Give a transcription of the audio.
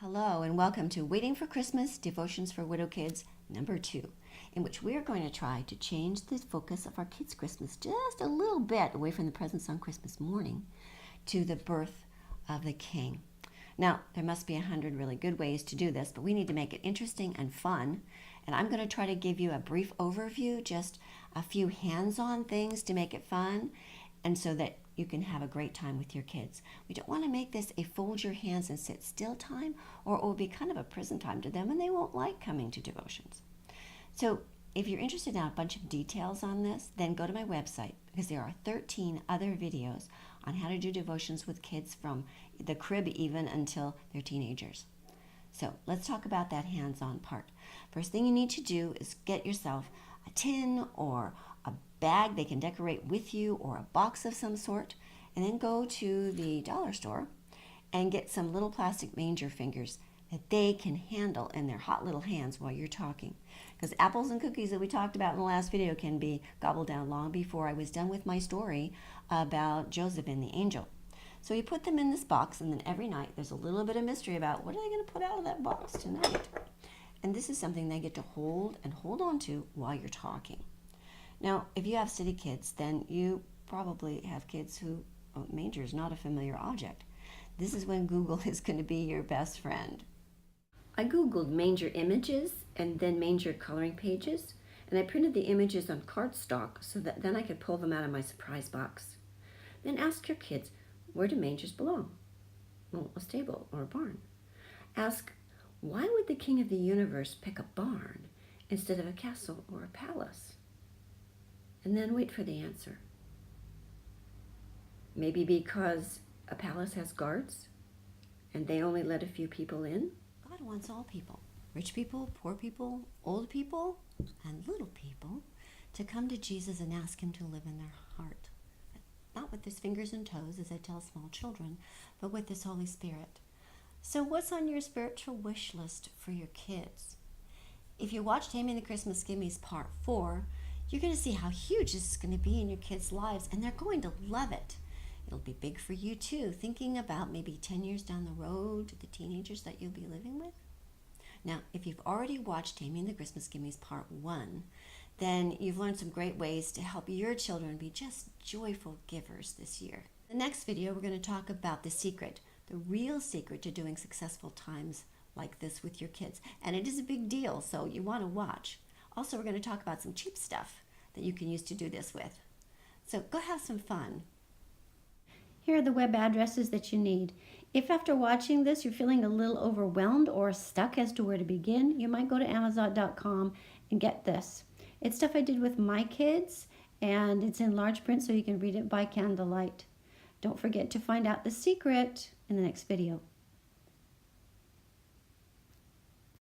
Hello and welcome to Waiting for Christmas Devotions for Widow Kids number 2, in which we are going to try to change the focus of our kids' Christmas just a little bit away from the presents on Christmas morning to the birth of the King. Now, there must be 100 really good ways to do this, but we need to make it interesting and fun. And I'm going to try to give you a brief overview, just a few hands-on things to make it fun, and so that you can have a great time with your kids. We don't want to make this a fold your hands and sit still time, or it will be kind of a prison time to them and they won't like coming to devotions. So if you're interested in a bunch of details on this, then go to my website, because there are 13 other videos on how to do devotions with kids from the crib even until they're teenagers. So let's talk about that hands-on part. First thing you need to do is get yourself a tin or a bag they can decorate with you, or a box of some sort, and then go to the dollar store and get some little plastic manger fingers that they can handle in their hot little hands while you're talking. Because apples and cookies that we talked about in the last video can be gobbled down long before I was done with my story about Joseph and the angel. So you put them in this box, and then every night there's a little bit of mystery about what are they going to put out of that box tonight. And this is something they get to hold and hold on to while you're talking. Now, if you have city kids, then you probably have kids who manger is not a familiar object. This is when Google is going to be your best friend. I Googled manger images and then manger coloring pages, and I printed the images on cardstock so that then I could pull them out of my surprise box. Then ask your kids, where do mangers belong? Well, a stable or a barn. Ask, why would the king of the universe pick a barn instead of a castle or a palace? And then wait for the answer. Maybe because a palace has guards and they only let a few people in? God wants all people, rich people, poor people, old people, and little people, to come to Jesus and ask him to live in their heart. Not with his fingers and toes, as I tell small children, but with his Holy Spirit. So what's on your spiritual wish list for your kids? If you watch Taming the Christmas Gimmies Part 4, you're going to see how huge this is going to be in your kids' lives, and they're going to love it. It'll be big for you too, thinking about maybe 10 years down the road to the teenagers that you'll be living with. Now, if you've already watched Taming the Christmas Gimmies Part 1, then you've learned some great ways to help your children be just joyful givers this year. In the next video, we're going to talk about the secret, the real secret to doing successful times like this with your kids. And it is a big deal, so you want to watch. Also, we're going to talk about some cheap stuff that you can use to do this with. So go have some fun. Here are the web addresses that you need. If after watching this you're feeling a little overwhelmed or stuck as to where to begin, you might go to Amazon.com and get this. It's stuff I did with my kids, and it's in large print so you can read it by candlelight. Don't forget to find out the secret in the next video.